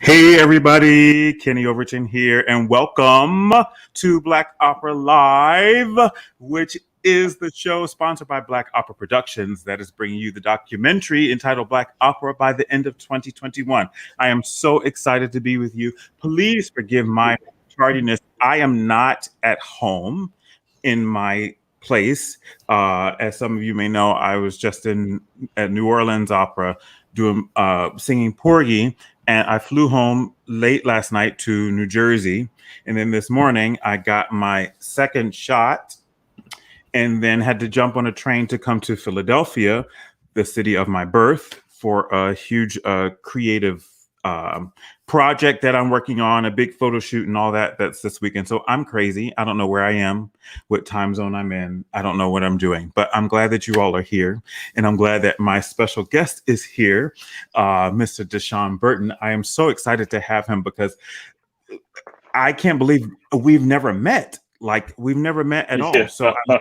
Hey everybody, Kenny Overton here, and welcome to Black Opera Live, which is the show sponsored by Black Opera Productions that is bringing you the documentary entitled Black Opera by the end of 2021. I am so excited to be with you. Please forgive my tardiness. I am not at home in my place. As some of you may know, I was just at New Orleans Opera doing singing Porgy, and I flew home late last night to New Jersey, and then this morning I got my second shot, and then had to jump on a train to come to Philadelphia, the city of my birth, for a huge creative project that I'm working on, a big photo shoot and all that. That's this weekend. So I'm crazy. I don't know where I am, what time zone I'm in. I don't know what I'm doing, but I'm glad that you all are here. And I'm glad that my special guest is here, Mr. Dashon Burton. I am so excited to have him because I can't believe we've never met. Like, we've never met at all. So I'm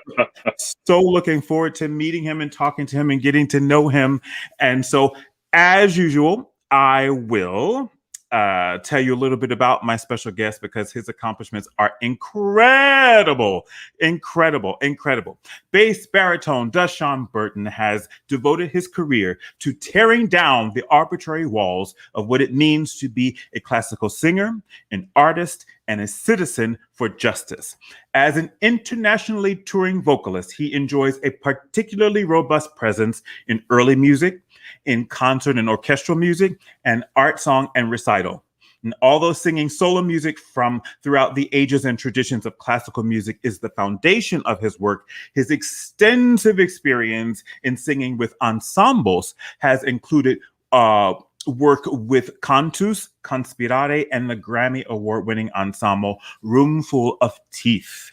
so looking forward to meeting him and talking to him and getting to know him. And so, as usual, I will tell you a little bit about my special guest because his accomplishments are incredible. Bass-baritone Dashon Burton has devoted his career to tearing down the arbitrary walls of what it means to be a classical singer, an artist, and a citizen for justice. As an internationally touring vocalist, he enjoys a particularly robust presence in early music, in concert and orchestral music, and art song and recital. And although singing solo music from throughout the ages and traditions of classical music is the foundation of his work, his extensive experience in singing with ensembles has included work with Cantus, Conspirare, and the Grammy Award winning ensemble Roomful of Teeth.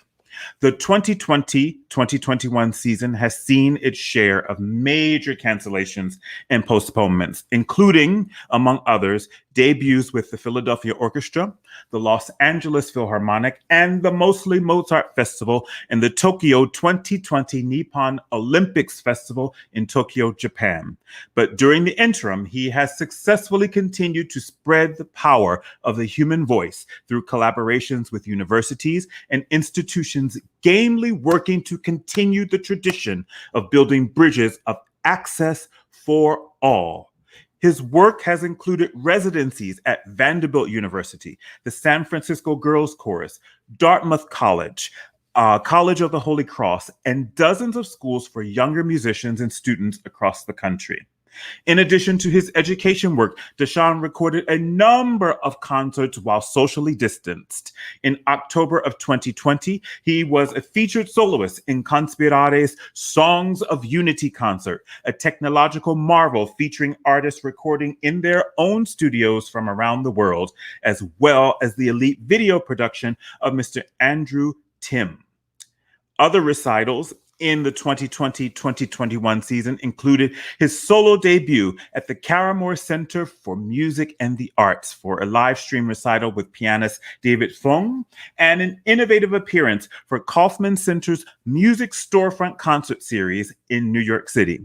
The 2020-2021 season has seen its share of major cancellations and postponements, including, among others, debuts with the Philadelphia Orchestra, the Los Angeles Philharmonic, and the Mostly Mozart Festival, and the Tokyo 2020 Nippon Olympics Festival in Tokyo, Japan. But during the interim, he has successfully continued to spread the power of the human voice through collaborations with universities and institutions gamely working to continue the tradition of building bridges of access for all. His work has included residencies at Vanderbilt University, the San Francisco Girls Chorus, Dartmouth College, College of the Holy Cross, and dozens of schools for younger musicians and students across the country. In addition to his education work, Dashon recorded a number of concerts while socially distanced. In October of 2020, he was a featured soloist in Conspirare's Songs of Unity concert, a technological marvel featuring artists recording in their own studios from around the world, as well as the elite video production of Mr. Andrew Tim. Other recitals in the 2020-2021 season included his solo debut at the Caramore Center for Music and the Arts for a live stream recital with pianist David Fung, and an innovative appearance for Kaufman Center's Music Storefront Concert Series in New York City.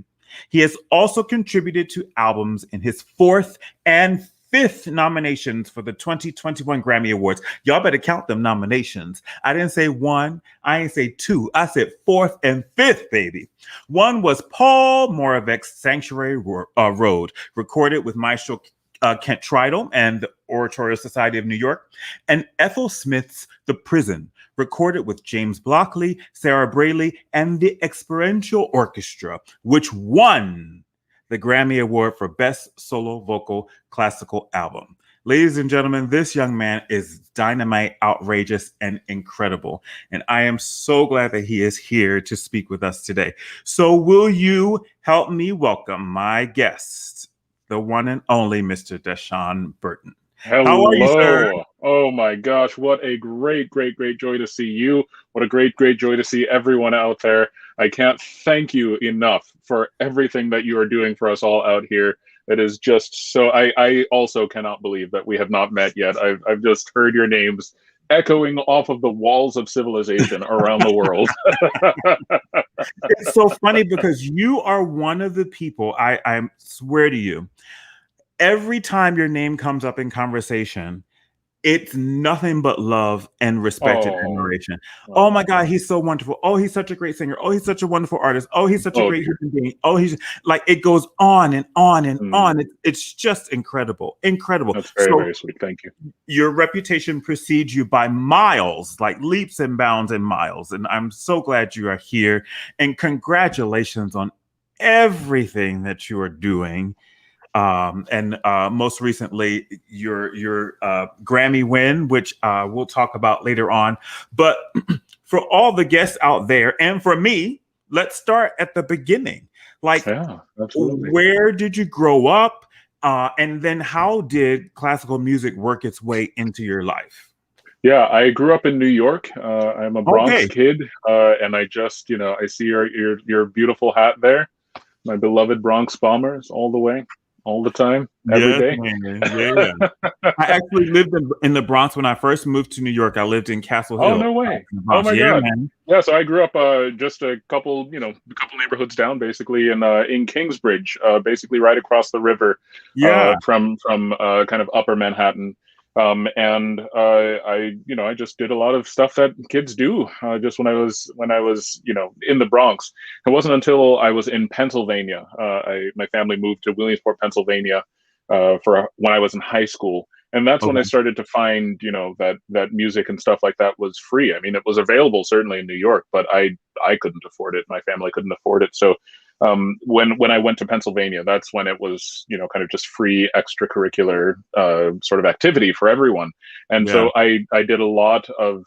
He has also contributed to albums in his fourth and fifth nominations for the 2021 Grammy Awards. Y'all better count them nominations. I didn't say one, I didn't say two, I said fourth and fifth, baby. One was Paul Moravec's Sanctuary Road, recorded with Maestro Kent Tridle and the Oratorio Society of New York, and Ethel Smith's The Prison, recorded with James Blockley, Sarah Braley, and the Experiential Orchestra, which won the Grammy Award for Best Solo Vocal Classical Album. Ladies and gentlemen, this young man is dynamite, outrageous, and incredible. And I am so glad that he is here to speak with us today. So will you help me welcome my guest, the one and only Mr. Dashon Burton? Hello. How are you, sir? Oh my gosh, what a great joy to see you. What a great joy to see everyone out there. I can't thank you enough for everything that you are doing for us all out here. It is just so, I also cannot believe that we have not met yet. I've just heard your names echoing off of the walls of civilization around the world. It's so funny because you are one of the people, I swear to you, every time your name comes up in conversation, it's nothing but love and respect and Oh, admiration. Oh oh, my God, he's so wonderful. Oh, he's such a great singer. Oh, he's such a wonderful artist. Oh, he's such a oh great dear. human being. Oh, he's like, it goes on and on and on. Mm, It's just incredible, incredible. that's very, So very sweet. Thank you. your reputation precedes you by miles, like leaps and bounds and miles. And I'm so glad you are here. And congratulations on everything that you are doing. And most recently, your Grammy win, which we'll talk about later on. But for all the guests out there, and for me, let's start at the beginning. Like, Yeah, absolutely. where did you grow up? And then how did classical music work its way into your life? Yeah, I grew up in New York. I'm a Bronx Okay. kid, and I just, I see your beautiful hat there. My beloved Bronx Bombers, all the way, all the time, every Yes, day. man. Yeah. I actually lived in the Bronx when I first moved to New York. I lived in Castle Oh, Hill, no way. in the Oh Bronx. my Yeah, God. man. Yeah, so I grew up just a couple neighborhoods down, basically in Kingsbridge, basically right across the river Yeah. from kind of Upper Manhattan. And I just did a lot of stuff that kids do just when I was in the Bronx. It wasn't until I was in Pennsylvania. My family moved to Williamsport, Pennsylvania, for when I was in high school, and that's when I Okay. started to find that music and stuff like that was free. I mean, it was available certainly in New York, but I couldn't afford it. My family couldn't afford it. So when I went to Pennsylvania, that's when it was kind of just free extracurricular sort of activity for everyone. And Yeah. so I did a lot of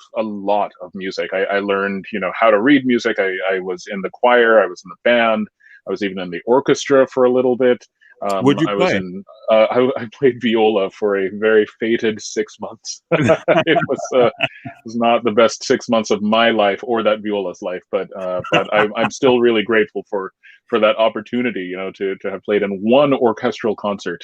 music. I learned how to read music. I was in the choir. I was in the band. I was even in the orchestra for a little bit. Would you I was play? in. I played viola for a very fated 6 months. It was not the best 6 months of my life or that viola's life, but I'm still really grateful for that opportunity, to have played in one orchestral concert.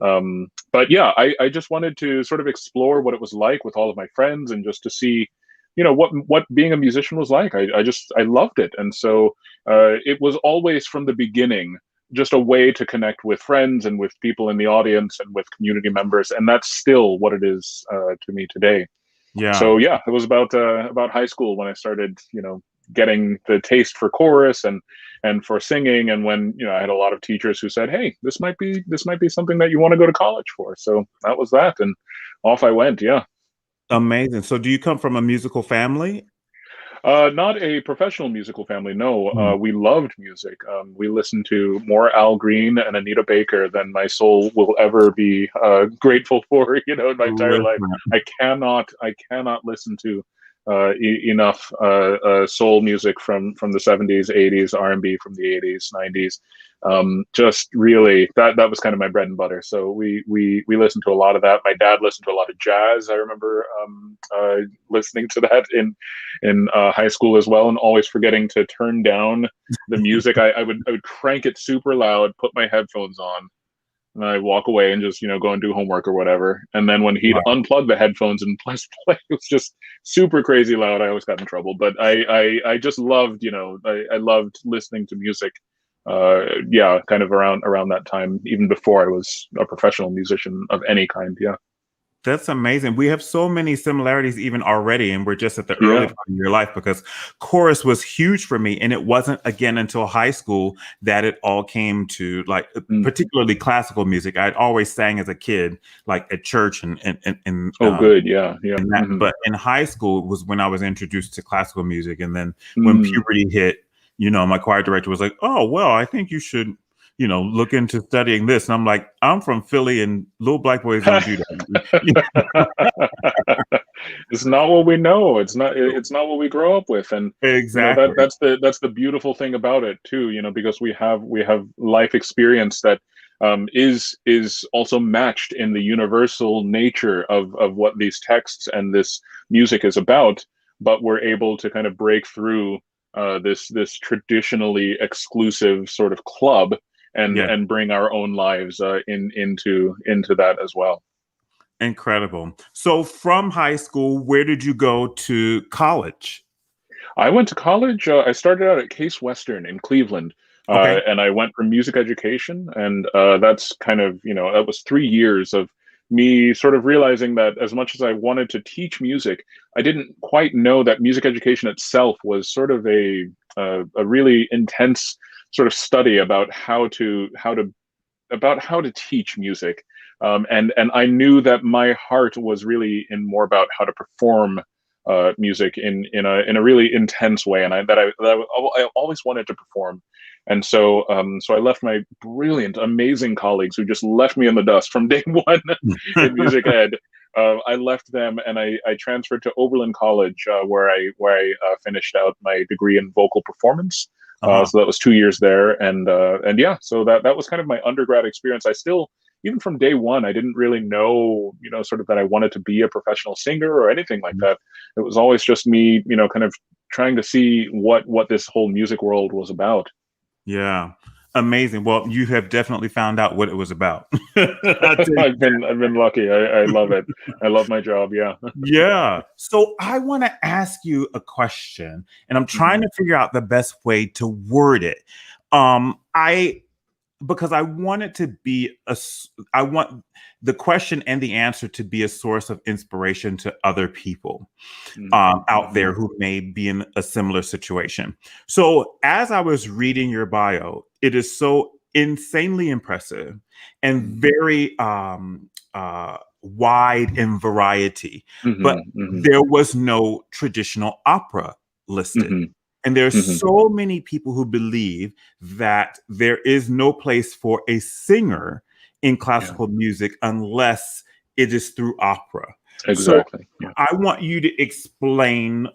But yeah, I just wanted to sort of explore what it was like with all of my friends and just to see, what being a musician was like. I loved it, and so it was always from the beginning just a way to connect with friends and with people in the audience and with community members, and that's still what it is to me today. Yeah. So yeah, it was about high school when I started, getting the taste for chorus and for singing, and when I had a lot of teachers who said, "Hey, this might be something that you want to go to college for." So that was that, and off I went. Yeah. Amazing. So do you come from a musical family? Not a professional musical family. No, Hmm. we loved music. We listened to more Al Green and Anita Baker than my soul will ever be grateful for. In my entire life, Listen. I cannot listen to enough soul music from the 70s, 80s, R&B from the 80s, 90s. Just really, that was kind of my bread and butter. So we listened to a lot of that. My dad listened to a lot of jazz. I remember listening to that in high school as well, and always forgetting to turn down the music. I would crank it super loud, put my headphones on, and I walk away and just go and do homework or whatever. And then when he'd Wow. unplug the headphones and press play, it was just super crazy loud. I always got in trouble, but I just loved I loved listening to music. Yeah, kind of around that time, even before I was a professional musician of any kind. Yeah. That's amazing. We have so many similarities even already, and we're just at the early Yeah. part of your life because chorus was huge for me. And it wasn't again until high school that it all came to like Mm. particularly classical music. I'd always sang as a kid, like at church Oh, good. Yeah. Yeah. and that, Hmm. but in high school was when I was introduced to classical music. And then when Mm. puberty hit, my choir director was like, "Oh, well, I think you should, look into studying this." And I'm like, "I'm from Philly, and little black boys don't do that." It's not what we know. It's not what we grow up with, and that Exactly. that's the beautiful thing about it too. Because we have life experience that is also matched in the universal nature of what these texts and this music is about. But we're able to kind of break through this traditionally exclusive sort of club and Yeah. and bring our own lives into that as well. Incredible. So from high school, where did you go to college? I went to college. I started out at Case Western in Cleveland. Okay. And I went for music education, and that's kind of, that was 3 years of me sort of realizing that as much as I wanted to teach music, I didn't quite know that music education itself was sort of a really intense sort of study about how to teach music. And I knew that my heart was really in more about how to perform music in a really intense way, and I always wanted to perform. And so I left my brilliant, amazing colleagues who just left me in the dust from day one in music ed. I left them, and I transferred to Oberlin College, where I finished out my degree in vocal performance. So that was 2 years there, and yeah, so that was kind of my undergrad experience. I still, even from day one, I didn't really know, sort of that I wanted to be a professional singer or anything like that. It was always just me, kind of trying to see what this whole music world was about. Yeah. Amazing. Well, you have definitely found out what it was about. I've been lucky. I love it. I love my job. Yeah. Yeah. So I want to ask you a question, and I'm trying to figure out the best way to word it. Because I want it to be I want the question and the answer to be a source of inspiration to other people out there who may be in a similar situation. So as I was reading your bio, it is so insanely impressive and very wide in variety, but there was no traditional opera listed. And there's so many people who believe that there is no place for a singer in classical music unless it is through opera. Exactly. So I want you to explain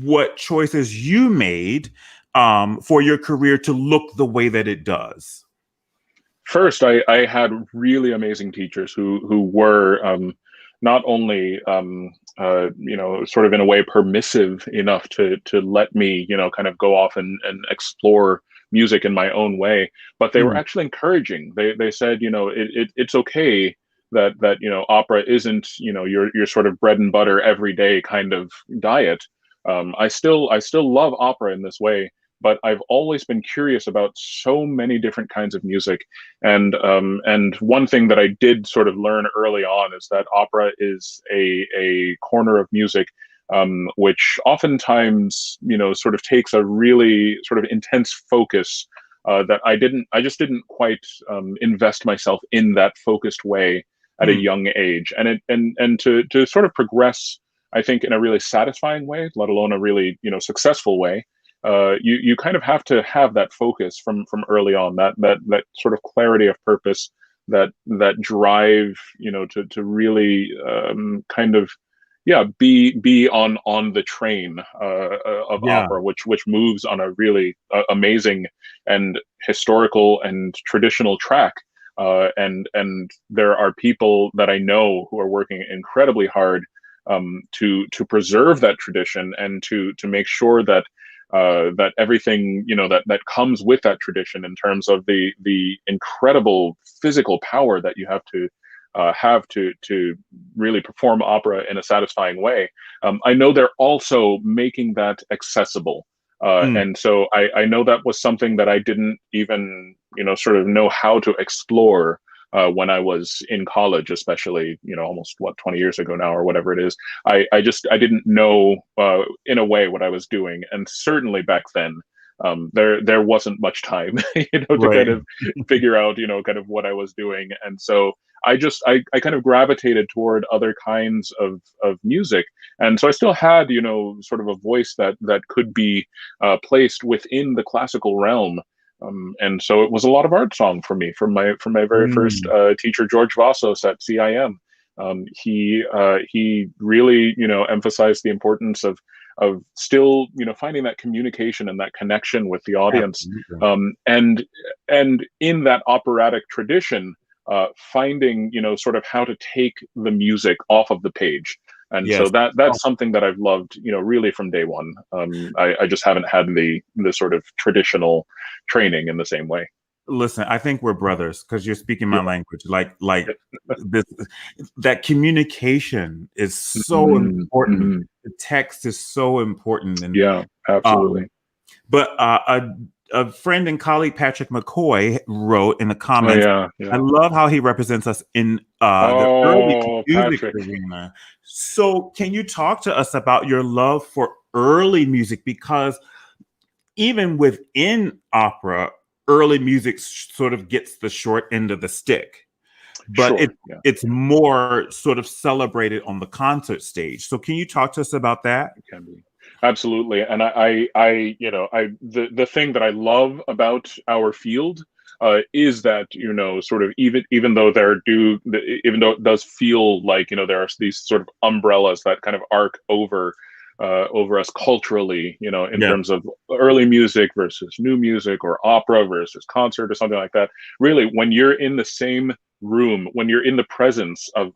what choices you made for your career to look the way that it does. First, I had really amazing teachers who were not only sort of in a way permissive enough to let me kind of go off and explore music in my own way, but they were actually encouraging. They said it's okay that opera isn't your sort of bread and butter everyday kind of diet. I still love opera in this way, but I've always been curious about so many different kinds of music. And one thing that I did sort of learn early on is that opera is a corner of music which oftentimes sort of takes a really sort of intense focus that I just didn't quite invest myself in that focused way at a young age, and to sort of progress, I think, in a really satisfying way, let alone a really successful way. You kind of have to have that focus from early on, that sort of clarity of purpose, that drive, to really kind of be on the train of opera, which moves on a really amazing and historical and traditional track. And there are people that I know who are working incredibly hard to preserve that tradition, and to make sure that that everything that comes with that tradition, in terms of the incredible physical power that you have to really perform opera in a satisfying way. I know they're also making that accessible. And so I know that was something that I didn't even sort of know how to explore when I was in college, especially almost 20 years ago now, or whatever it is. I didn't know in a way what I was doing, and certainly back then there wasn't much time to kind of figure out kind of what I was doing. And so I kind of gravitated toward other kinds of music, and so I still had sort of a voice that could be placed within the classical realm. And so it was a lot of art song for me from my very first teacher, George Vassos at CIM. He really emphasized the importance of still finding that communication and that connection with the audience, and in that operatic tradition, finding sort of how to take the music off of the page. And so that's something that I've loved, really from day one. I just haven't had the sort of traditional training in the same way. Listen, I think we're brothers, because you're speaking my language. Like this, that communication is so important. The text is so important. And absolutely. But a friend and colleague, Patrick McCoy, wrote in the Oh comments, yeah. I love how he represents us in the early Oh, music Patrick. arena. So can you talk to us about your love for early music? Because even within opera, early music sort of gets the short end of the stick. But Sure. it's more sort of celebrated on the concert stage. So can you talk to us about that? It can be. Absolutely. And the thing that I love about our field is that, sort of even though even though it does feel like, there are these sort of umbrellas that kind of arc over us culturally, in terms of early music versus new music, or opera versus concert, or something like that. Really, when you're in the same room, when you're in the presence of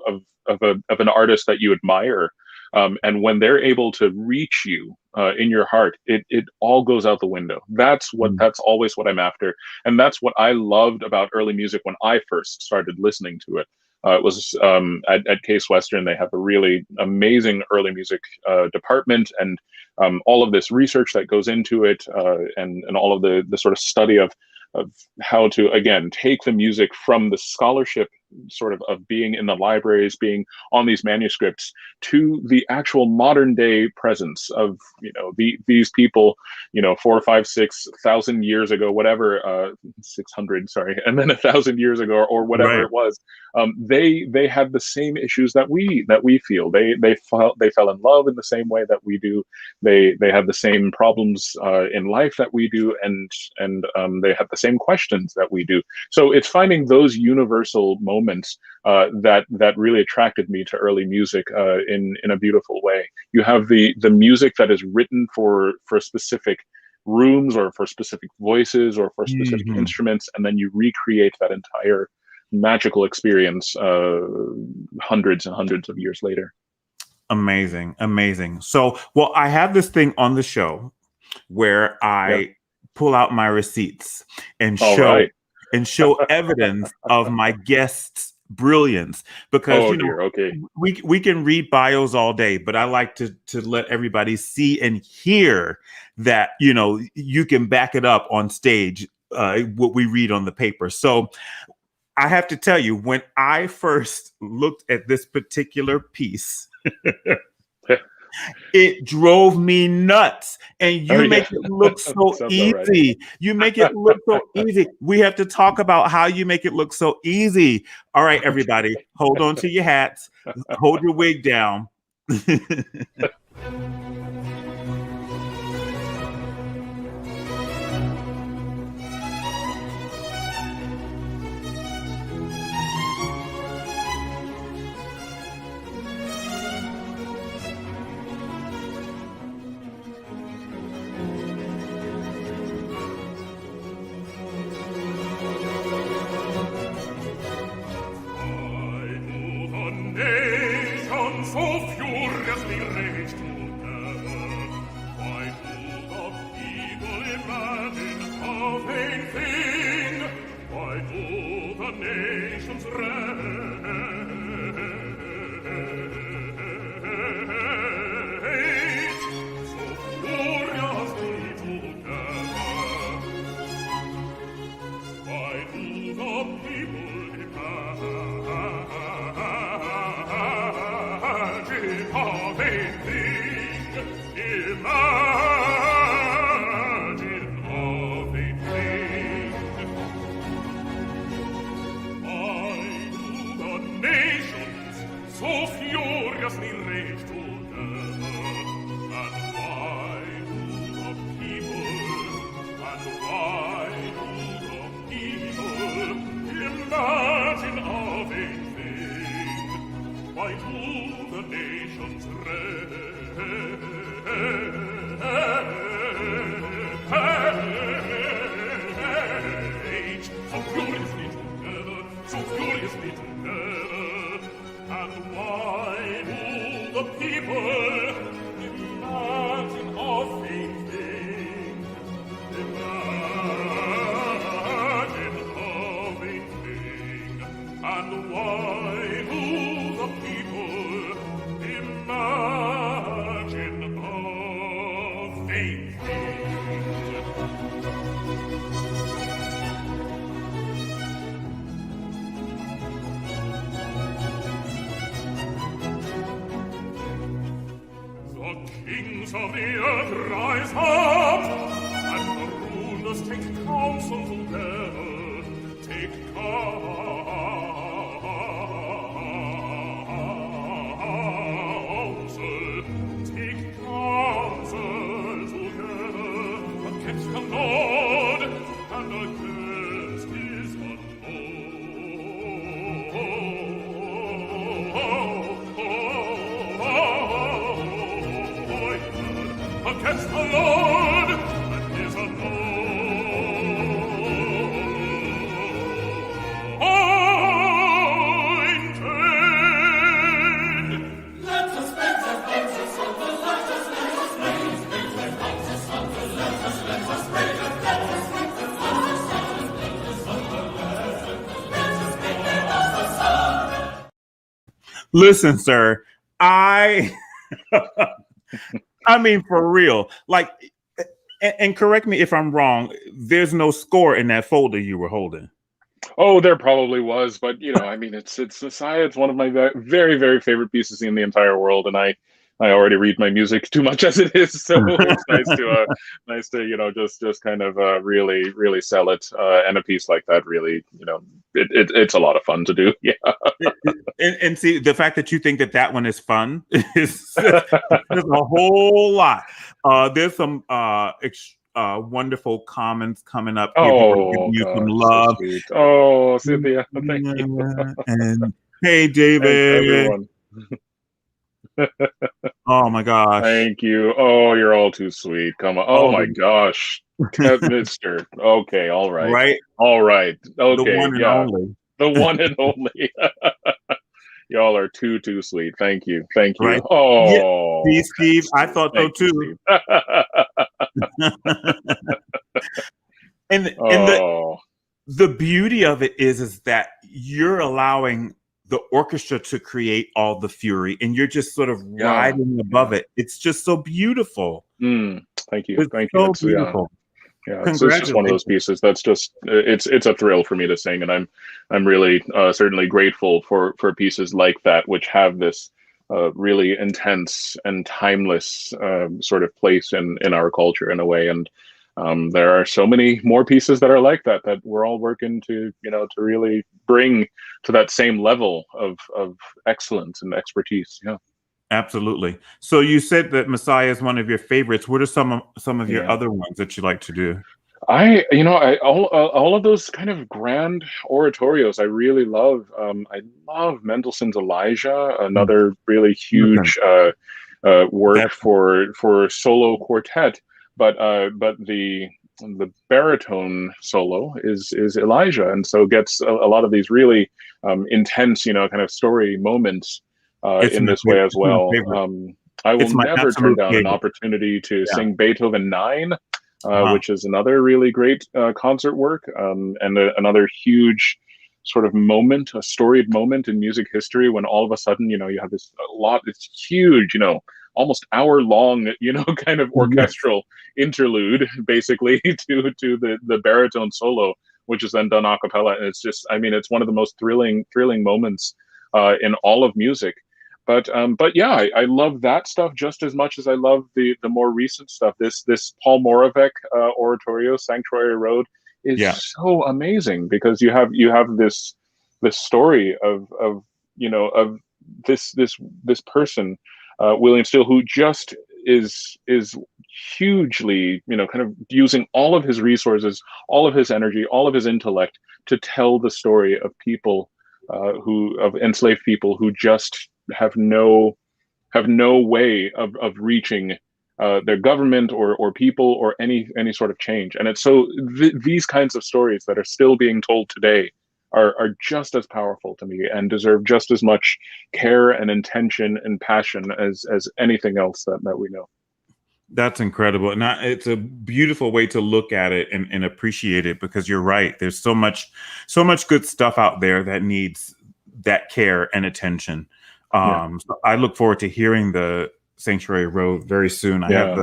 an artist that you admire, and when they're able to reach you in your heart, it all goes out the window. That's always what I'm after, and that's what I loved about early music when I first started listening to it. It was at Case Western. They have a really amazing early music department, and all of this research that goes into it, and all of the sort of study of how to, again, take the music from the scholarship sort of being in the libraries, being on these manuscripts, to the actual modern day presence of these people, 4, 5, 6,000 years ago, whatever, 600, sorry, and then 1,000 years ago, or whatever it was. They had the same issues that we feel. They fell in love in the same way that we do. They had the same problems in life that we do, and they had the same questions that we do. So it's finding those universal moments that really attracted me to early music in a beautiful way. You have the music that is written for specific rooms, or for specific voices, or for specific instruments, and then you recreate that entire magical experience hundreds and hundreds of years later. Amazing. So, well, I have this thing on the show where I pull out my receipts and show evidence of my guests' brilliance, because we can read bios all day, but I like to let everybody see and hear that you can back it up on stage, what we read on the paper. So I have to tell you, when I first looked at this particular piece, it drove me nuts. And you make it look so easy. Right. You make it look so easy. We have to talk about how you make it look so easy. All right, everybody, hold on to your hats. Hold your wig down. kings of the earth rise up, and the rulers take counsel together. Take counsel together against the Lord and against his against the Lord and his anointed. Let us make the voices of the let us make the voices of the let us make the Listen, sir, I mean, for real, like, and correct me if I'm wrong, there's no score in that folder you were holding. Oh, there probably was, but I mean, it's one of my very, very favorite pieces in the entire world, and I already read my music too much as it is, so it's nice to just kind of really, really sell it, and a piece like that really, it's a lot of fun to do. Yeah. And see, the fact that you think that one is fun is there's a whole lot. There's some wonderful comments coming up. Oh, you some love. So sweet. Oh, Cynthia, thank you. And hey, David. And Oh my gosh. Thank you. Oh, you're all too sweet. Come on. Oh my gosh. Mister. Okay, all right. Right? All right. Okay. The one and only. The one and only. Y'all are too sweet. Thank you. Thank you. Right. Oh. Yeah. See, Steve, I thought so too. and the beauty of it is that you're allowing the orchestra to create all the fury, and you're just sort of riding above it. It's just so beautiful. Thank you. It's Thank so you. beautiful. Yeah, it's just one of those pieces that's just it's a thrill for me to sing, and I'm really certainly grateful for pieces like that, which have this really intense and timeless sort of place in our culture in a way. And there are so many more pieces that are like that we're all working to to really bring to that same level of excellence and expertise. Yeah. Absolutely. So you said that Messiah is one of your favorites. What are some of your other ones that you like to do? All of those kind of grand oratorios I really love. I love Mendelssohn's Elijah, another really huge work for solo quartet. But the baritone solo is Elijah, and so gets a lot of these really intense, kind of story moments. In this way as well. I will never turn down an opportunity to sing Beethoven 9, which is another really great concert work, and another huge sort of moment, a storied moment in music history when all of a sudden, you have this huge, almost hour-long, kind of orchestral interlude, basically, to the baritone solo, which is then done a cappella. And it's just, it's one of the most thrilling moments in all of music. But yeah, I love that stuff just as much as I love the more recent stuff. This Paul Moravec oratorio, Sanctuary Road, is so amazing, because you have this story of this person, William Steele, who just is hugely kind of using all of his resources, all of his energy, all of his intellect to tell the story of people of enslaved people who just have no way of reaching their government or people or any sort of change. And it's so these kinds of stories that are still being told today are just as powerful to me and deserve just as much care and intention and passion as anything else that we know. That's incredible. And it's a beautiful way to look at it and appreciate it, because you're right. There's so much good stuff out there that needs that care and attention. So I look forward to hearing the Sanctuary Road very soon. I have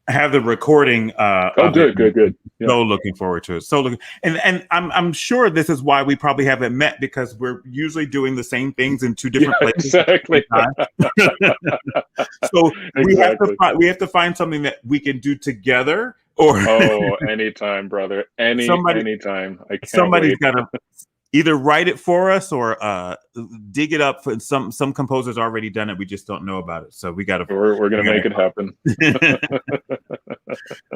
have the recording Oh, of it. good. Yeah. So looking forward to it. So looking, and I'm sure this is why we probably haven't met, because we're usually doing the same things in two different places. Exactly. So Exactly. we have to find something that we can do together. Or Oh, anytime, brother. Anytime. I can't somebody's wait. got to either write it for us or dig it up. For some composers already done it. We just don't know about it. So we got to. We're gonna make it happen.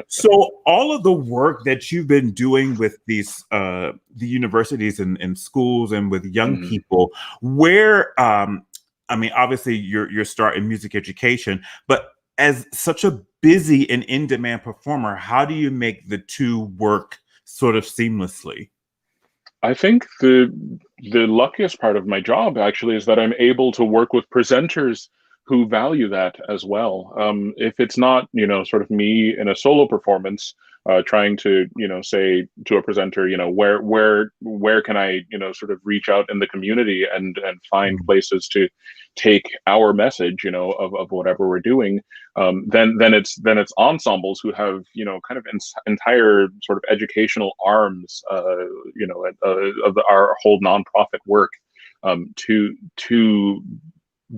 So all of the work that you've been doing with these the universities and schools and with young Mhm. people, where I mean, obviously you're starting music education, but as such a busy and in-demand performer, how do you make the two work sort of seamlessly? I think the luckiest part of my job actually is that I'm able to work with presenters who value that as well. If it's not, sort of me in a solo performance, trying to, say to a presenter, where can I, sort of reach out in the community and find places to take our message, of whatever we're doing. Then it's ensembles who have, kind of entire sort of educational arms, of our whole nonprofit work, to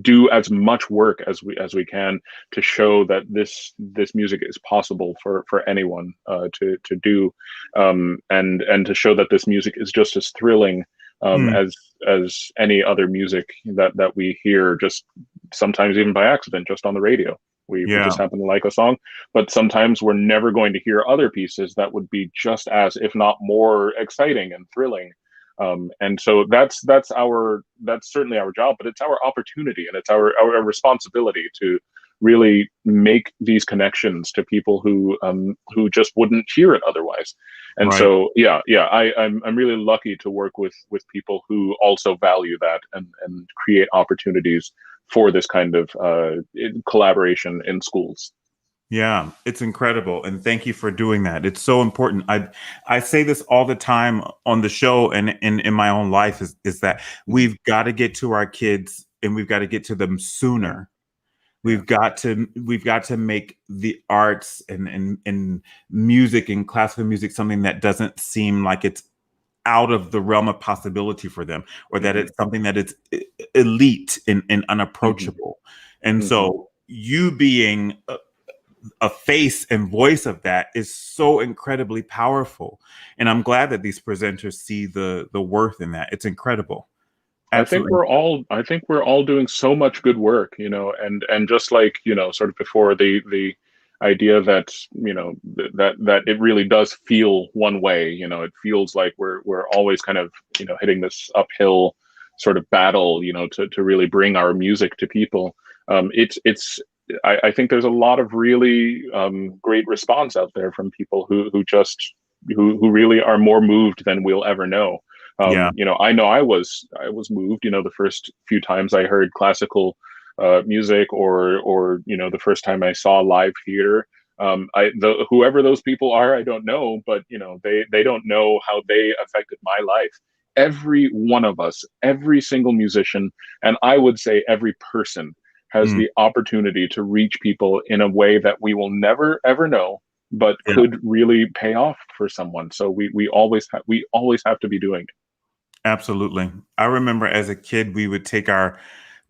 do as much work as we can to show that this music is possible for anyone to do, and to show that this music is just as thrilling as any other music that we hear, just sometimes even by accident, just on the radio. We just happen to like a song, but sometimes we're never going to hear other pieces that would be just as, if not more, exciting and thrilling. And so that's certainly our job, but it's our opportunity and it's our responsibility to really make these connections to people who just wouldn't hear it otherwise. And Right. so I'm really lucky to work with people who also value that and create opportunities for this kind of collaboration in schools. Yeah, it's incredible. And thank you for doing that. It's so important. I say this all the time on the show and in my own life is that we've got to get to our kids and we've got to get to them sooner. We've got to make the arts and music and classical music something that doesn't seem like it's out of the realm of possibility for them, or that it's something that it's elite and unapproachable. And so you being a face and voice of that is so incredibly powerful. And I'm glad that these presenters see the worth in that. It's incredible. Absolutely. I think we're all doing so much good work, and just like, sort of before, the idea that, that it really does feel one way, it feels like we're always kind of, hitting this uphill sort of battle, to really bring our music to people. I think there's a lot of really great response out there from people who really are more moved than we'll ever know. I know I was moved, the first few times I heard classical music, or the first time I saw live theater. Whoever those people are, I don't know, but they don't know how they affected my life. Every one of us, every single musician, and I would say every person, has the opportunity to reach people in a way that we will never ever know, but could really pay off for someone. So we always have to be doing it. Absolutely. I remember as a kid, we would take our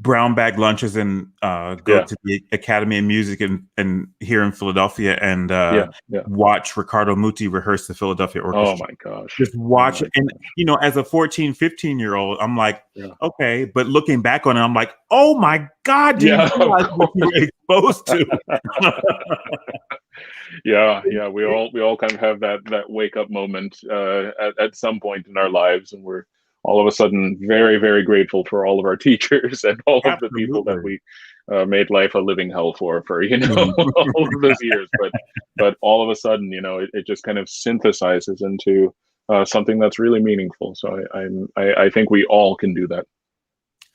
brown bag lunches and go to the Academy of Music and here in Philadelphia and watch Riccardo Muti rehearse the Philadelphia Orchestra. Oh my gosh. Just watch it. And, as a 14, 15-year-old, I'm like, okay. But looking back on it, I'm like, oh my God, do you realize what you were exposed to? We all kind of have that wake up moment at some point in our lives, and we're all of a sudden very, very grateful for all of our teachers and all of the people that we made life a living hell for all of those years. But all of a sudden, it just kind of synthesizes into something that's really meaningful. So I think we all can do that.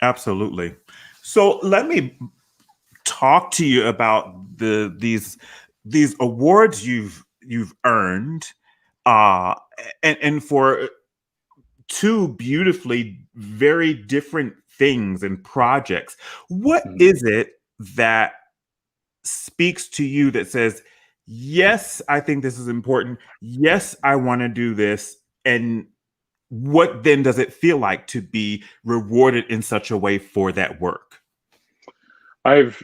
Absolutely. So let me talk to you about these awards you've earned, and for two beautifully very different things and projects. What is it that speaks to you that says, yes, I think this is important. Yes, I want to do this. And what then does it feel like to be rewarded in such a way for that work? I've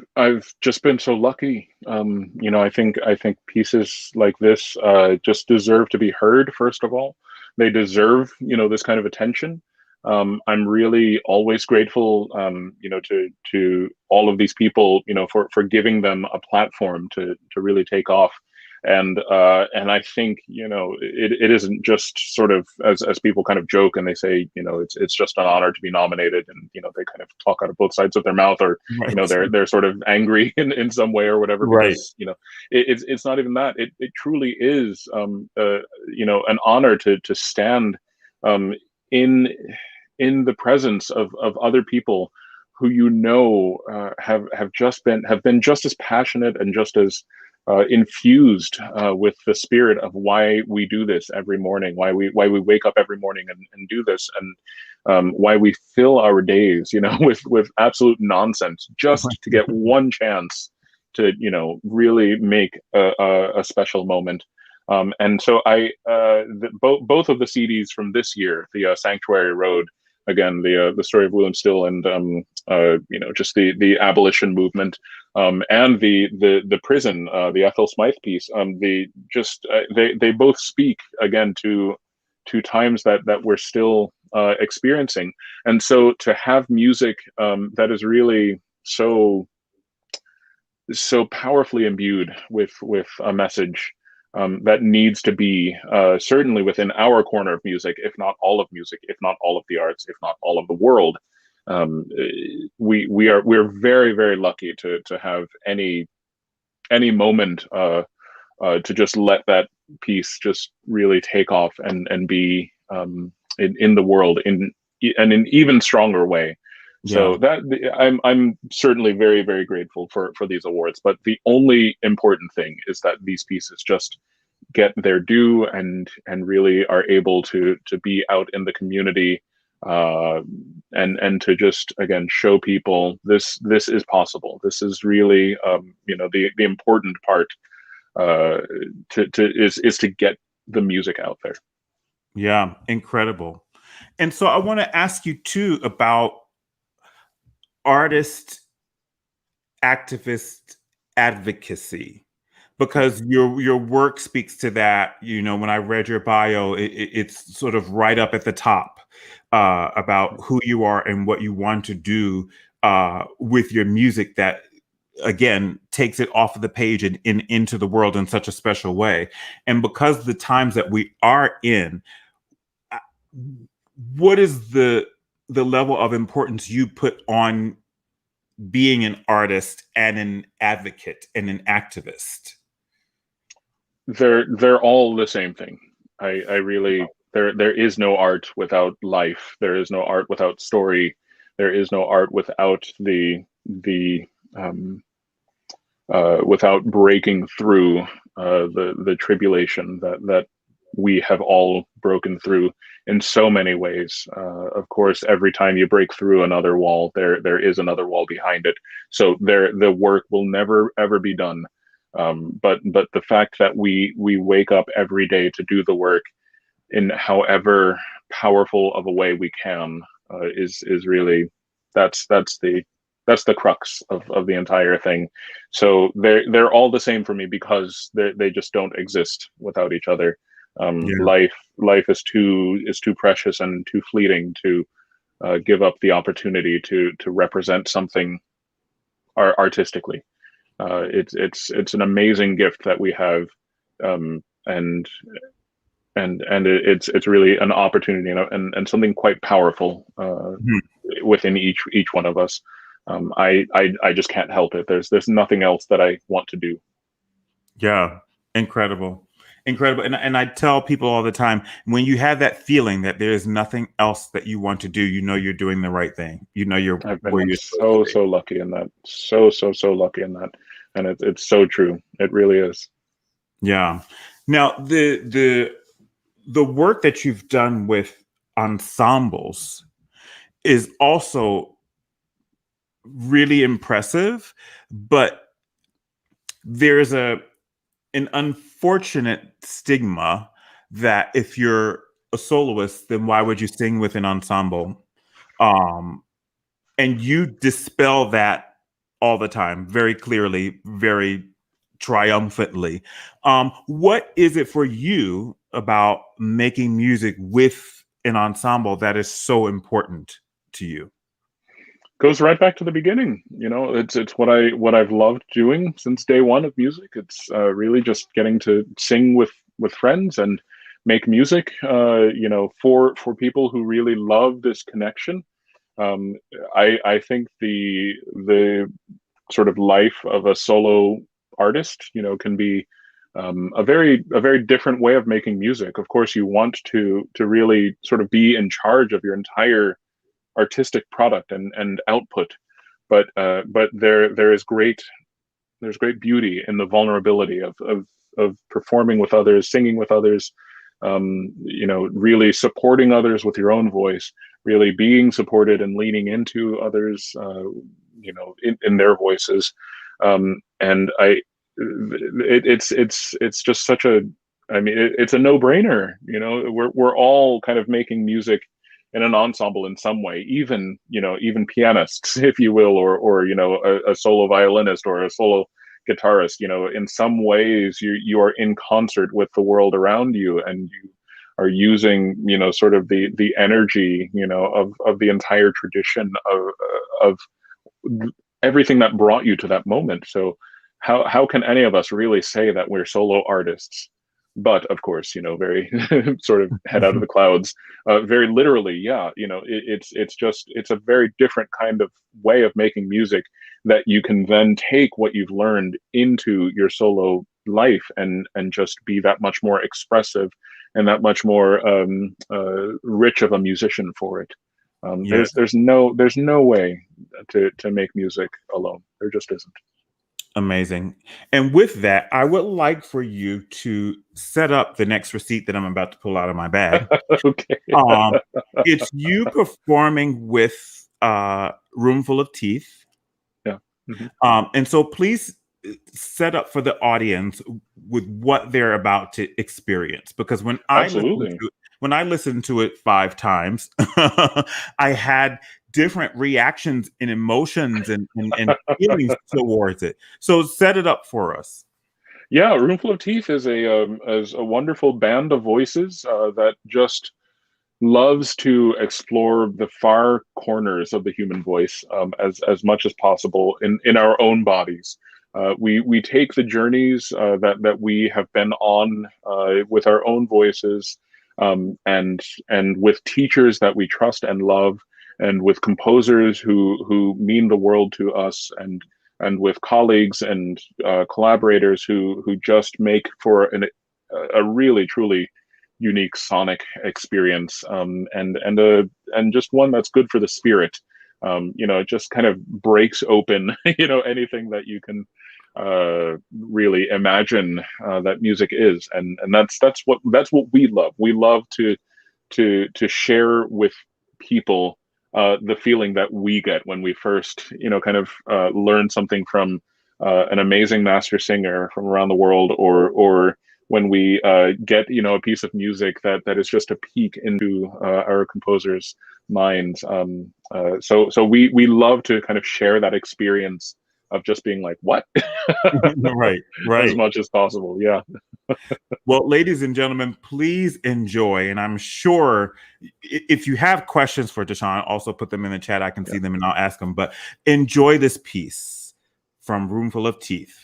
just been so lucky. I think pieces like this just deserve to be heard. First of all, they deserve this kind of attention. I'm really always grateful, to all of these people, for giving them a platform to really take off. And I think it isn't just sort of as people kind of joke and they say it's just an honor to be nominated, and they kind of talk out of both sides of their mouth, or Right. they're sort of angry in some way or whatever, Right. because it's not even that. It truly is an honor to stand in the presence of other people who have been just as passionate and just as infused with the spirit of why we do this every morning, why we wake up every morning and do this, and why we fill our days, with absolute nonsense just to get one chance to really make a special moment. And so both of the CDs from this year, the Sanctuary Road, again, the story of William Still, and just the abolition movement, and the prison, the Ethel Smythe piece, they both speak again to times that we're still experiencing. And so to have music that is really so powerfully imbued with a message that needs to be certainly within our corner of music, if not all of music, if not all of the arts, if not all of the world. We're very, very lucky to have any moment to just let that piece just really take off and be in the world in an even stronger way. So that I'm certainly very, very grateful for these awards. But the only important thing is that these pieces just get their due and really are able to be out in the community, and to just again show people this is possible. This is really the important part is to get the music out there. Yeah, incredible. And so I want to ask you too about artist activist advocacy, because your work speaks to that. When I read your bio, it's sort of right up at the top about who you are and what you want to do with your music, that again takes it off of the page and into the world in such a special way. And because the times that we are in, what is the level of importance you put on being an artist and an advocate and an activist? They're all the same thing. I really, there is no art without life. There is no art without story. There is no art without without breaking through the tribulation that we have all broken through in so many ways. Of course, every time you break through another wall, there is another wall behind it. So the work will never ever be done. But the fact that we wake up every day to do the work in however powerful of a way we can is really that's the crux of the entire thing. So they're all the same for me, because they just don't exist without each other. Life is too precious and too fleeting to give up the opportunity to represent something artistically. It's an amazing gift that we have, and it's really an opportunity, and something quite powerful within each one of us. I just can't help it. There's nothing else that I want to do. Yeah, incredible. And I tell people all the time, when you have that feeling that there is nothing else that you want to do, you're doing the right thing. I've been so lucky in that. So lucky in that. And it's so true. It really is. Yeah. Now the work that you've done with ensembles is also really impressive, but there's an unfortunate stigma that if you're a soloist, then why would you sing with an ensemble? And you dispel that all the time, very clearly, very triumphantly. What is it for you about making music with an ensemble that is so important to you? Goes right back to the beginning. It's what I've loved doing since day one of music. It's really just getting to sing with friends and make music. For people who really love this connection. I think the sort of life of a solo artist, can be a very different way of making music. Of course, you want to really sort of be in charge of your entire artistic product and output, but there's great beauty in the vulnerability of performing with others, singing with others, really supporting others with your own voice, really being supported and leaning into others, in their voices. And it's just such a, it's a no-brainer. We're all kind of making music in an ensemble in some way, even pianists, if you will, or a solo violinist or a solo guitarist. In some ways you are in concert with the world around you, and you are using sort of the energy of the entire tradition of everything that brought you to that moment. So how can any of us really say that we're solo artists? But of course, very sort of head out of the clouds, very literally. Yeah. It's a very different kind of way of making music that you can then take what you've learned into your solo life and just be that much more expressive and that much more rich of a musician for it. There's no way to make music alone. There just isn't. Amazing. And with that, I would like for you to set up the next receipt that I'm about to pull out of my bag. Okay. It's you performing with Roomful of Teeth. Yeah. Mm-hmm. And so please set up for the audience with what they're about to experience. Because when I listened to it 5 times, I had different reactions and emotions and feelings towards it. So set it up for us. Yeah, Roomful of Teeth is a wonderful band of voices that just loves to explore the far corners of the human voice as much as possible in our own bodies. We take the journeys that we have been on with our own voices, and with teachers that we trust and love, and with composers who mean the world to us, and with colleagues and collaborators who just make for a really truly unique sonic experience, and just one that's good for the spirit. It just kind of breaks open anything that you can really imagine that music is, and that's what we love. We love to share with people the feeling that we get when we first kind of learn something from an amazing master singer from around the world, or when we get a piece of music that is just a peek into our composer's minds. So we love to kind of share that experience of just being like, what? Right. As much as possible. Yeah. Well, ladies and gentlemen, please enjoy. And I'm sure if you have questions for Dashon, also put them in the chat. I can see them and I'll ask them. But enjoy this piece from Roomful of Teeth.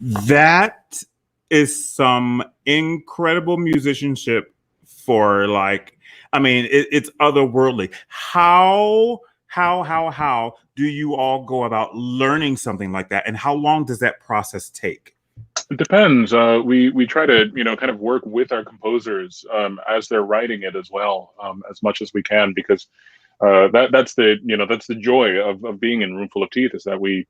That is some incredible musicianship for like, I mean, it's otherworldly. How do you all go about learning something like that? And how long does that process take? It depends. We try to, kind of work with our composers as they're writing it as well, as much as we can, because that's the joy of being in Roomful of Teeth, is that we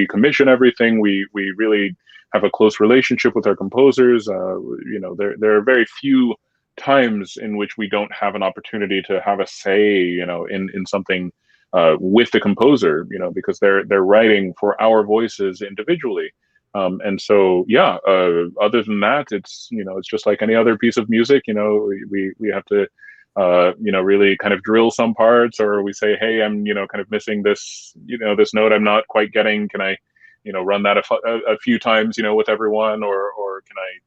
commission everything. We really have a close relationship with our composers. There are very few times in which we don't have an opportunity to have a say, in something with the composer, because they're writing for our voices individually. And so, other than that, it's just like any other piece of music. We have to really kind of drill some parts, or we say, hey, I'm kind of missing this this note I'm not quite getting. Can I run that a few times with everyone, or can I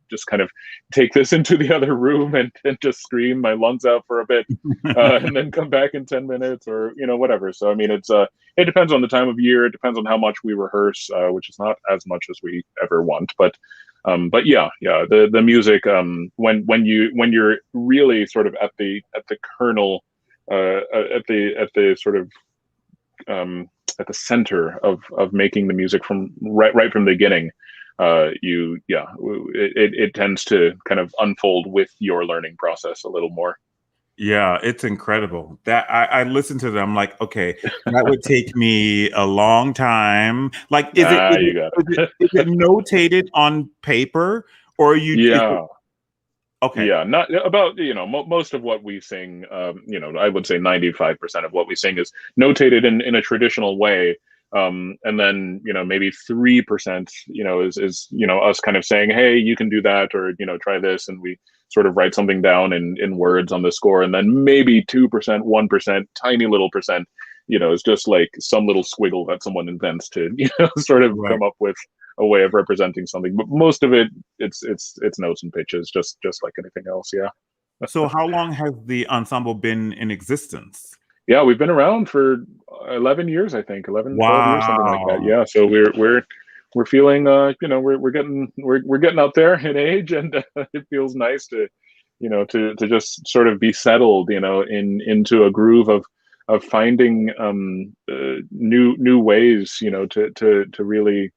just kind of take this into the other room and just scream my lungs out for a bit, and then come back in 10 minutes, or whatever. So I mean, it depends on the time of year. It depends on how much we rehearse, which is not as much as we ever want, but the music, when you're really sort of at the kernel at the sort of at the center of making the music from right from the beginning. It tends to kind of unfold with your learning process a little more. Yeah, it's incredible. That I listen to them, I'm like, okay, that would take me a long time. Like, You got it. is it notated on paper, or Yeah. Okay. Yeah, not about, most of what we sing, I would say 95% of what we sing is notated in a traditional way. And then, maybe 3%, is us kind of saying, hey, you can do that, or, try this. And we sort of write something down in words on the score. And then maybe 2%, 1%, tiny little percent, is just like some little squiggle that someone invents to, sort of Right. come up with a way of representing something. But most of it, it's notes and pitches, just like anything else. Yeah. So how long has the ensemble been in existence? Yeah, we've been around for 11 years, I think, 11, 12 years, something like that. Wow. Yeah, so we're feeling, we're getting up there in age, and it feels nice to, to just sort of be settled, into a groove of finding new ways, to really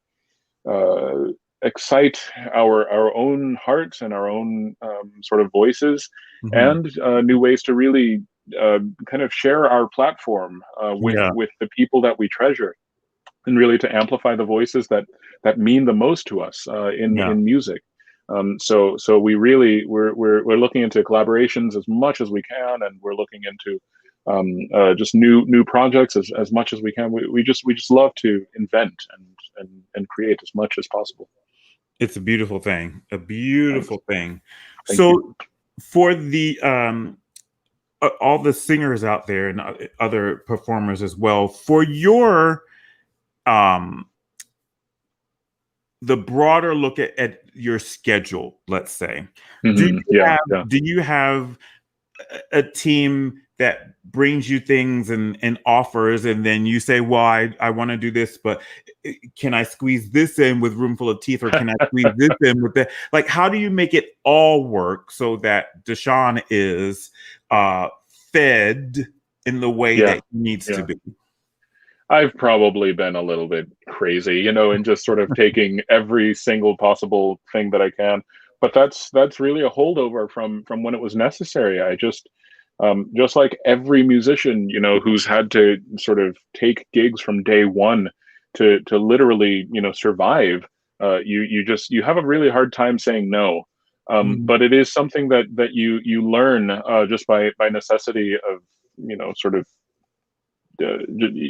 excite our own hearts and our own sort of voices, Mhm. and new ways to really kind of share our platform Yeah. with the people that we treasure, and really to amplify the voices that mean the most to us Yeah. in music. So we're looking into collaborations as much as we can, and we're looking into just new projects as much as we can. We just love to invent and create as much as possible. It's a beautiful thing. A Thanks. beautiful thing. Thank you. So for the all the singers out there and other performers as well, for your um the broader look at your schedule, let's say, Mhm. Yeah. do you have a team that brings you things and offers, and then you say, well, I want to do this, but can I squeeze this in with Roomful of Teeth, or can I squeeze this in with that? Like, how do you make it all work so that Dashon is fed in the way Yeah. that he needs to Yeah. be? I've probably been a little bit crazy, and just sort of taking every single possible thing that I can. But that's really a holdover from when it was necessary. I just like every musician, who's had to sort of take gigs from day one to literally, survive. You have a really hard time saying no. Mhm. But it is something that you learn just by necessity of, sort of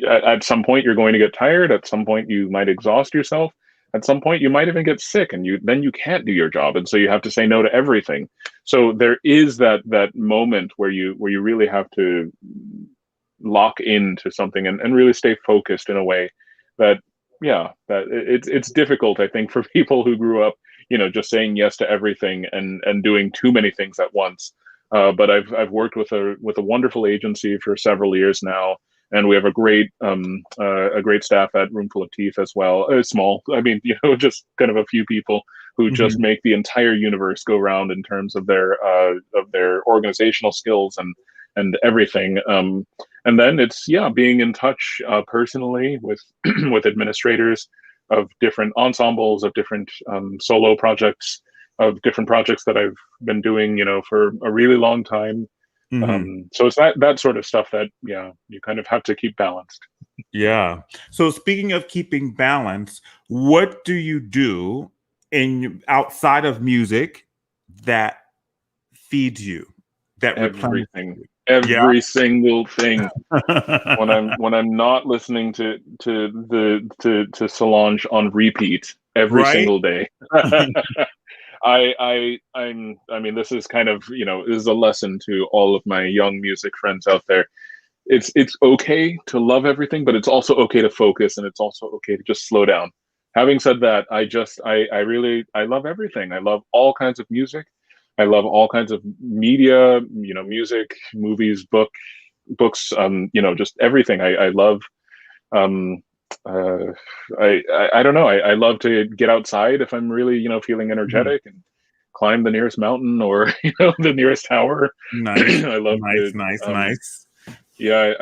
at some point you're going to get tired. At some point you might exhaust yourself. At some point you might even get sick, and you can't do your job, and so you have to say no to everything. So there is that moment where you really have to lock into something, and really stay focused in a way that, yeah, that it's difficult, I think, for people who grew up, just saying yes to everything and doing too many things at once. But I've worked with a wonderful agency for several years now, and we have a great staff at Roomful of Teeth as well. Small, I mean, just kind of a few people who just Mhm. make the entire universe go round in terms of their organizational skills and everything. And then it's, yeah, being in touch personally with with administrators of different ensembles, of different solo projects, of different projects that I've been doing, for a really long time. Mhm. So it's that sort of stuff that, yeah, you kind of have to keep balanced. Yeah. So speaking of keeping balance, what do you do in outside of music that feeds you, that replenishes Everything, you? Yeah. every single thing. When I'm not listening to Solange on repeat every Right? single day. I mean, this is kind of, this is a lesson to all of my young music friends out there. It's okay to love everything, but it's also okay to focus, and it's also okay to just slow down. Having said that, I really, I love everything. I love all kinds of music. I love all kinds of media, music, movies, books, just everything. I love, um, uh, I don't know. I love to get outside if I'm really, feeling Mhm. energetic, and climb the nearest mountain, or, the nearest tower. Nice, I love nice, to, nice, nice. Yeah,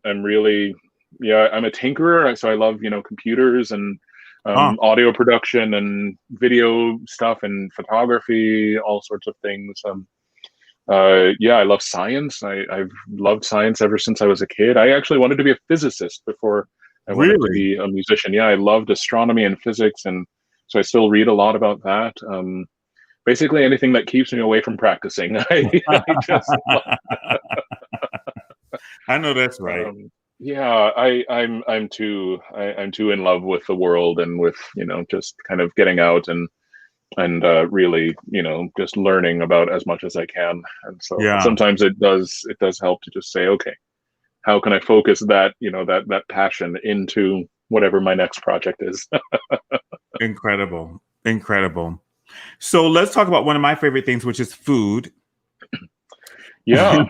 I'm really, yeah, I'm a tinkerer, so I love, computers and Oh, audio production and video stuff and photography, all sorts of things. Yeah, I love science. I've loved science ever since I was a kid. I actually wanted to be a physicist before I wanted to really? be a musician. Yeah, I loved astronomy and physics, and so I still read a lot about that. Basically, anything that keeps me away from practicing. I just I know that's right. yeah, I'm too in love with the world and with just kind of getting out and really just learning about as much as I can. And so Yeah, sometimes it does help to just say, okay, how can I focus that that passion into whatever my next project is. incredible, incredible. So let's talk about one of my favorite things, which is food. Yeah.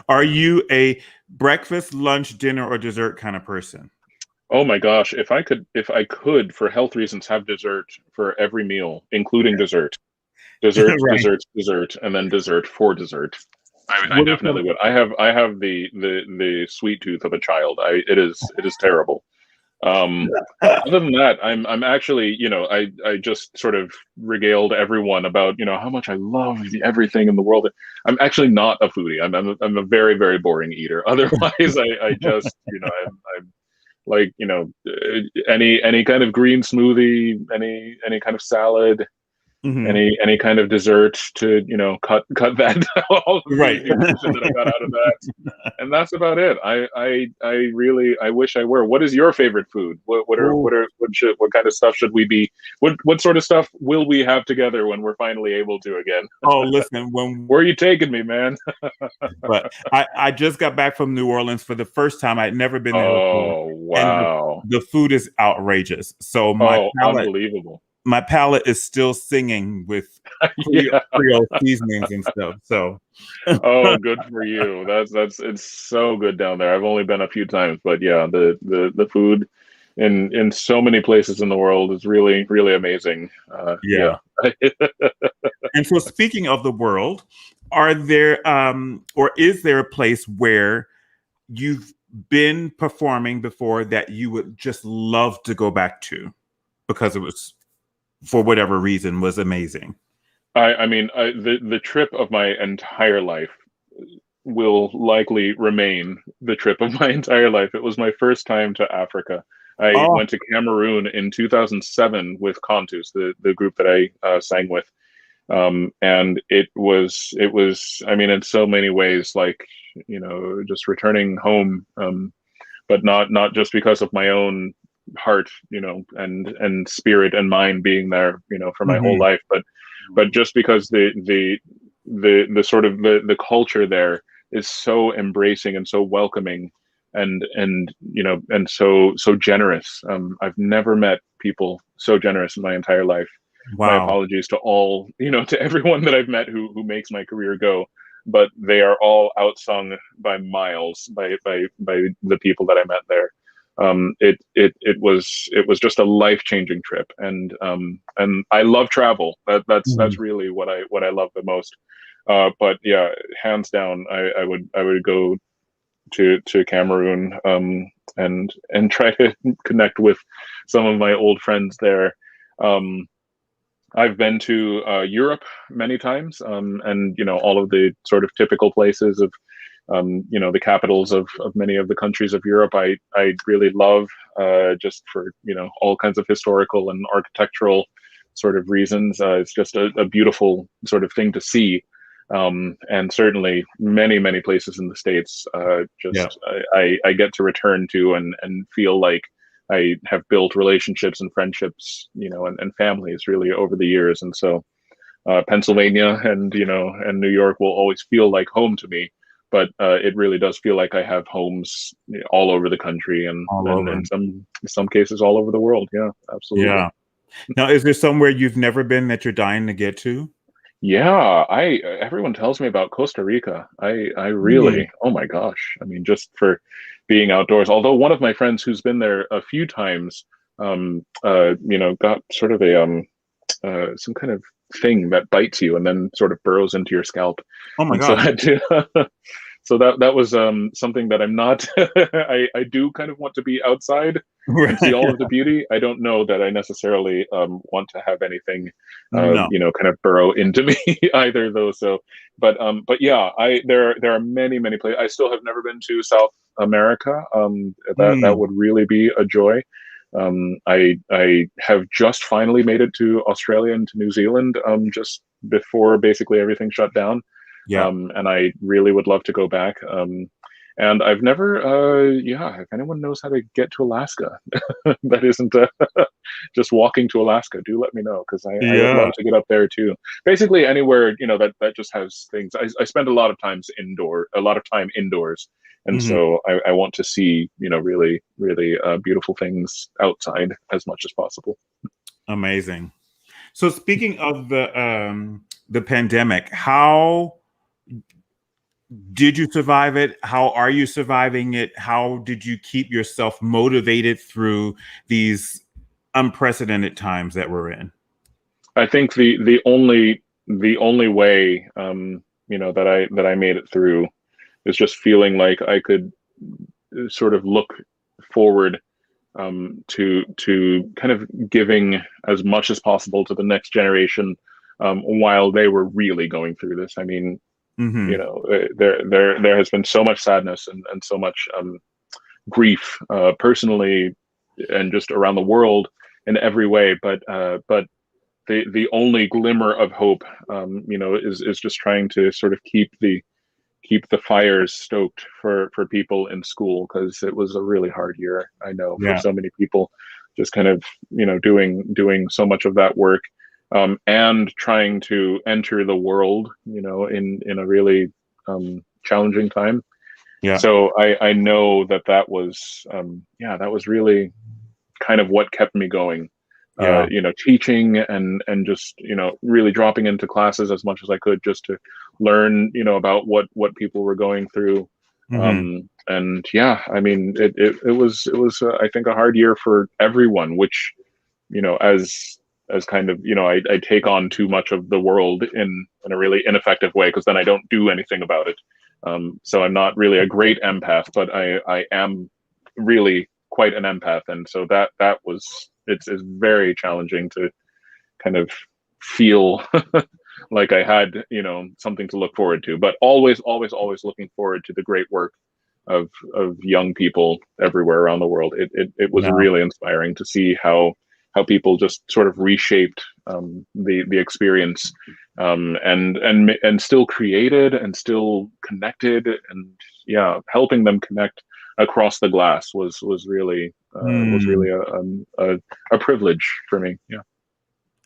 Are you a breakfast, lunch, dinner, or dessert kind of person? Oh my gosh, if I could for health reasons have dessert for every meal, including dessert. Dessert, Right. dessert, dessert, and then dessert for dessert. I What are definitely some? would. I have the sweet tooth of a child. It is terrible. Um, Other than that, I'm actually, I just sort of regaled everyone about how much I love everything in the world. I'm actually not a foodie. I'm a very very boring eater. Otherwise, I just I'm like any kind of green smoothie, any kind of salad, Mhm. any kind of dessert to cut that all of the Right. nutrition that I got out of that, and that's about it. I really I wish I were. What is your favorite food? Ooh. What kind of stuff should we be? What sort of stuff will we have together when we're finally able to again? Oh, listen, when Where are you taking me, man? but I just got back from New Orleans for the first time. I'd never been there before, Oh and wow! the food is outrageous. So Oh, unbelievable! my palate is still singing with Yeah. Creole seasonings and stuff. So Oh, good for you. That's it's so good down there. I've only been a few times, but yeah, the food in so many places in the world is really really amazing. Yeah. yeah. And so speaking of the world, are there or is there a place where you've been performing before that you would just love to go back to because it was for whatever reason was amazing? I mean, the trip of my entire life will likely remain the trip of my entire life. It was my first time to Africa. I Oh, went to Cameroon in 2007 with Cantus, the group that I sang with. And it was I mean in so many ways like just returning home, but not just because of my own heart and spirit and mind being there for my whole mhm. life, but just because the sort of the culture there is so embracing and so welcoming and so generous. I've never met people so generous in my entire life. My Wow. apologies to all, to everyone that I've met who makes my career go, but they are all outsung by miles by the people that I met there. It was just a life changing trip, and I love travel. That's Mhm. really what I love the most. But yeah, hands down, I would go to Cameroon, and try to connect with some of my old friends there. Um, I've been to Europe many times, and all of the sort of typical places of the capitals of many of the countries of Europe. I really love, just for all kinds of historical and architectural sort of reasons. It's just a beautiful sort of thing to see. And certainly many places in the States, Yeah. just I get to return to and feel like I have built relationships and friendships, and families really over the years. And so Pennsylvania and New York will always feel like home to me. But it really does feel like I have homes all over the country, and All and over. in some cases all over the world. Yeah, absolutely. Yeah. Now, is there somewhere you've never been that you're dying to get to? Yeah, I everyone tells me about Costa Rica. I Mm. really, oh my gosh. I mean, just for being outdoors. Although one of my friends who's been there a few times, got sort of a some kind of thing that bites you and then sort of burrows into your scalp, Oh my and so gosh. had to so that was something that I'm not. I do kind of want to be outside and see Right. all of the beauty. I don't know that I necessarily want to have anything, No. kind of burrow into me either, though. So, but yeah, there are many places. I still have never been to South America. That Mm. would really be a joy. I have just finally made it to Australia and to New Zealand, just before basically everything shut down. Yeah. And I really would love to go back. And I've never, yeah, if anyone knows how to get to Alaska, that isn't just walking to Alaska, do let me know, because I would Yeah. love to get up there too. Basically anywhere, that just has things. I spend a lot of time indoors. And Mhm. so I want to see, really, really beautiful things outside as much as possible. Amazing. So speaking of the pandemic, how did you survive it? How are you surviving it? How did you keep yourself motivated through these unprecedented times that we're in? I think the only way, that I made it through is just feeling like I could sort of look forward, to kind of giving as much as possible to the next generation, while they were really going through this. I mean, Hmm. there has been so much sadness and so much grief, personally and just around the world in every way. But the only glimmer of hope, is just trying to sort of keep the fires stoked for people in school, because it was a really hard year. I know for Yeah. so many people, just kind of doing so much of that work, and trying to enter the world, in a really challenging time. Yeah. So I know that was, that was really kind of what kept me going. Yeah. Teaching and just, really dropping into classes as much as I could, just to learn, about what people were going through. Hmm. And yeah, I mean, it was I think a hard year for everyone, which, as kind of, I take on too much of the world in a really ineffective way, because then I don't do anything about it. So I'm not really a great empath, but I am really quite an empath, and so that was, it's very challenging to kind of feel like I had, something to look forward to, but always looking forward to the great work of young people everywhere around the world. It was Yeah. really inspiring to see how people just sort of reshaped, the experience, and still created and still connected, and yeah, helping them connect across the glass was really, Mm. a privilege for me. Yeah.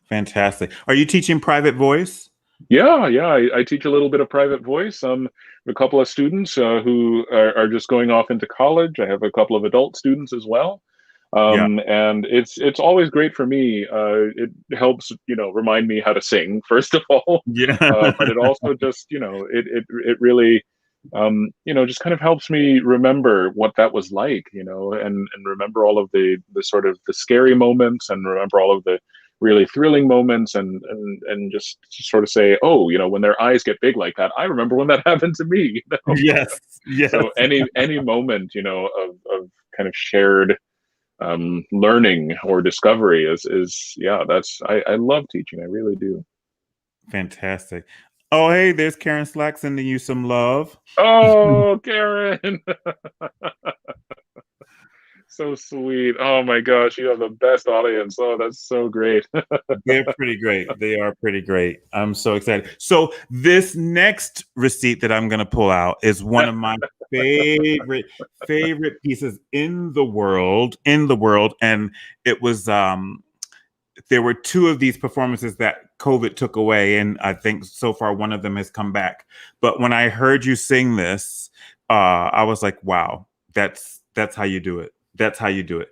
Fantastic. Are you teaching private voice? Yeah. I teach a little bit of private voice. A couple of students, who are just going off into college. I have a couple of adult students as well. Yeah. And it's always great for me. It helps, remind me how to sing, first of all. Yeah. But it also just, it really, just kind of helps me remember what that was like, and remember all of the sort of the scary moments, and remember all of the really thrilling moments, and just sort of say, oh, when their eyes get big like that, I remember when that happened to me. Yes. Yes. So any moment, of kind of shared, learning or discovery is yeah, I love teaching. I really do. Fantastic. Oh, hey, there's Karen Slack sending you some love. Oh, Karen. So sweet. Oh my gosh, you have the best audience. Oh, that's so great. They're pretty great. They are pretty great. I'm so excited. So this next receipt that I'm going to pull out is one of my favorite pieces in the world, and it was there were two of these performances that COVID took away, and I think so far one of them has come back. But when I heard you sing this, I was like, wow, that's how you do it. That's how you do it.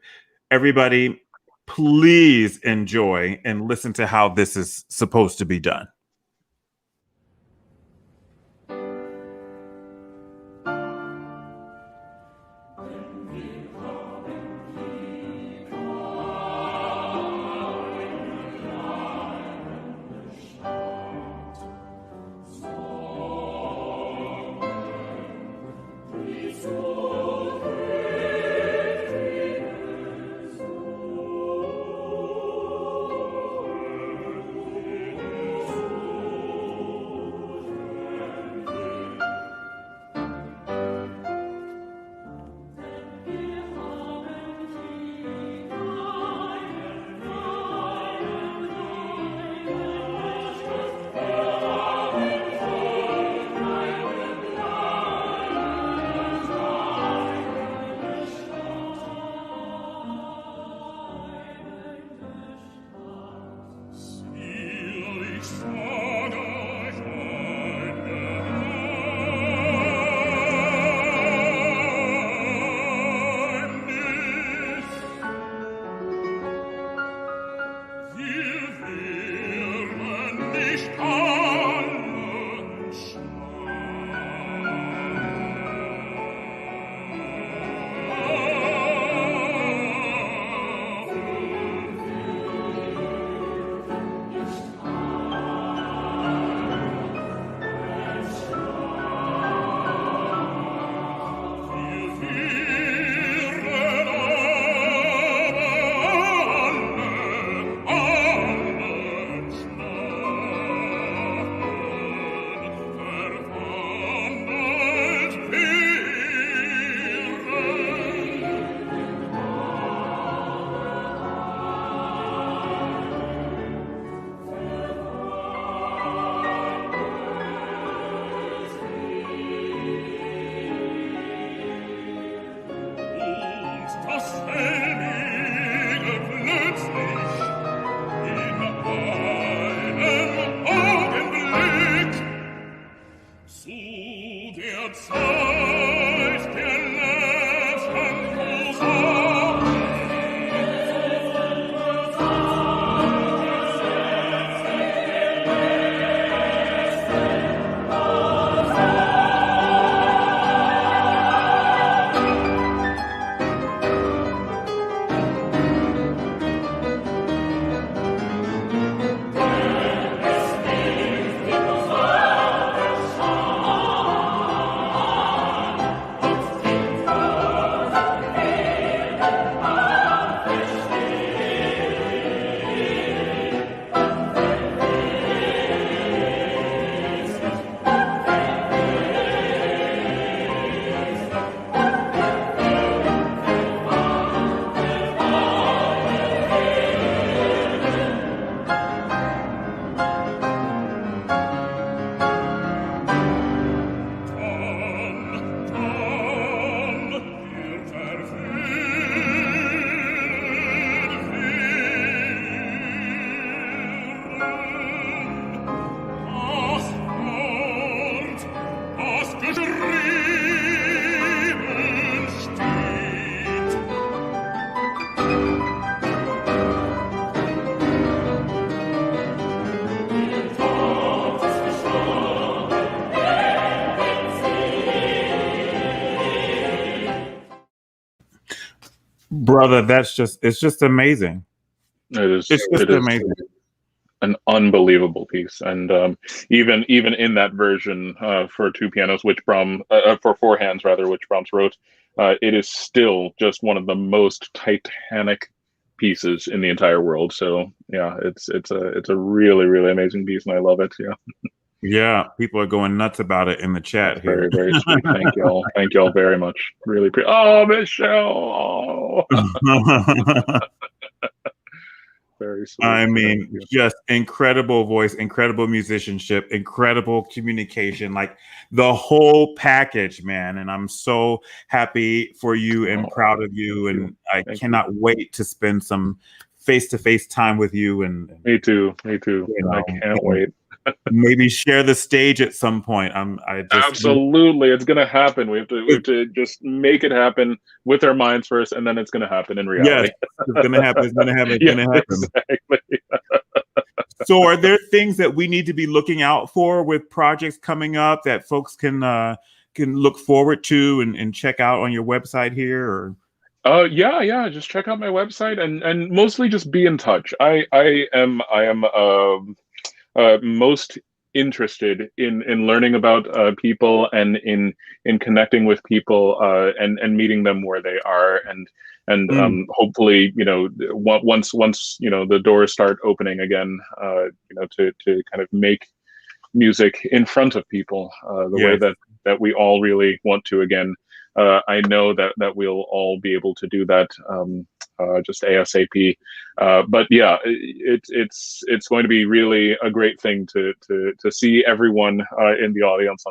Everybody, please enjoy and listen to how this is supposed to be done. Brother, it's just amazing. It's just amazing. An unbelievable piece, and even in that version for two pianos, which for four hands rather, which Brahms wrote, it is still just one of the most titanic pieces in the entire world. So yeah, it's a really, really amazing piece, and I love it. Yeah. Yeah, people are going nuts about it in the chat. That's here. very, very sweet. Thank you all. Thank you all very much. Really oh, Michelle. Oh. Very sweet. I mean, just incredible voice, incredible musicianship, incredible communication, like the whole package, man. And I'm so happy for you and proud of you. And I cannot wait to spend some face-to-face time with you. And me too. You know, I can't wait. Maybe share the stage at some point. Absolutely, it's gonna happen. We have to just make it happen with our minds first, and then it's gonna happen in reality. Yes, it's gonna happen. It's gonna happen. It's gonna happen. Exactly. So, are there things that we need to be looking out for with projects coming up that folks can look forward to and check out on your website here? Or yeah. Just check out my website and mostly just be in touch. I am most interested in learning about people and in connecting with people and meeting them where they are and hopefully, you know, once you know the doors start opening again, you know, to kind of make music in front of people the way that we all really want to again. I know that we'll all be able to do that just ASAP. But yeah, it's going to be really a great thing to see everyone in the audience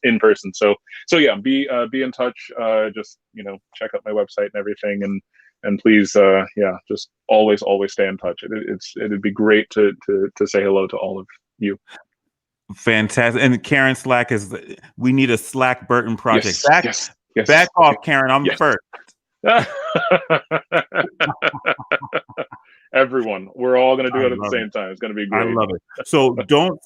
in person. So yeah, be in touch. Just, you know, check out my website and everything, and please, just always stay in touch. It'd be great to say hello to all of you. Fantastic. And Karen Slack we need a Slack Burton project. Yes. Back off, Karen. I'm first. Everyone, we're all going to do it at the same time. It's going to be great. I love it. So don't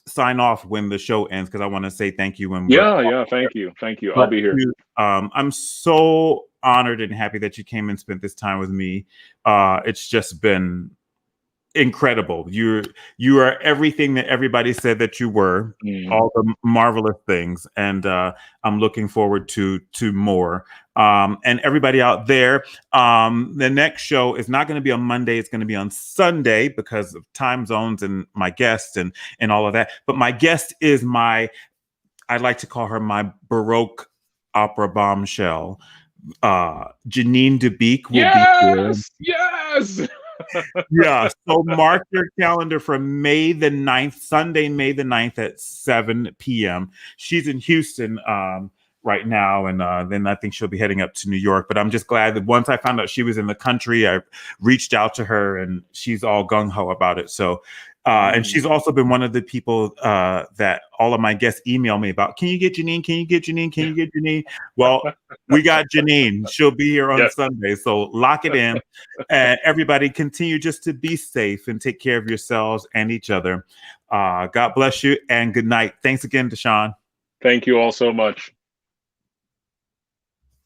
sign off when the show ends, because I want to say thank you. Thank you. But I'll be here. I'm so honored and happy that you came and spent this time with me. It's just been incredible. You are everything that everybody said that you were, all the marvelous things, and I'm looking forward to more. And everybody out there, the next show is not going to be on Monday. It's going to be on Sunday because of time zones and my guest and all of that. But my guest is I like to call her my Baroque opera bombshell. Janine DeBeek will be here. Yes. Yeah, so mark your calendar for May the 9th, Sunday, May the 9th at 7 p.m. She's in Houston right now, and then I think she'll be heading up to New York. But I'm just glad that once I found out she was in the country, I reached out to her, and she's all gung-ho about it. So, and she's also been one of the people that all of my guests email me about. Can you get Janine? Can you get Janine? Can you get Janine? Well, we got Janine. She'll be here on Sunday. So lock it in. And everybody continue just to be safe and take care of yourselves and each other. God bless you and good night. Thanks again, Dashon. Thank you all so much.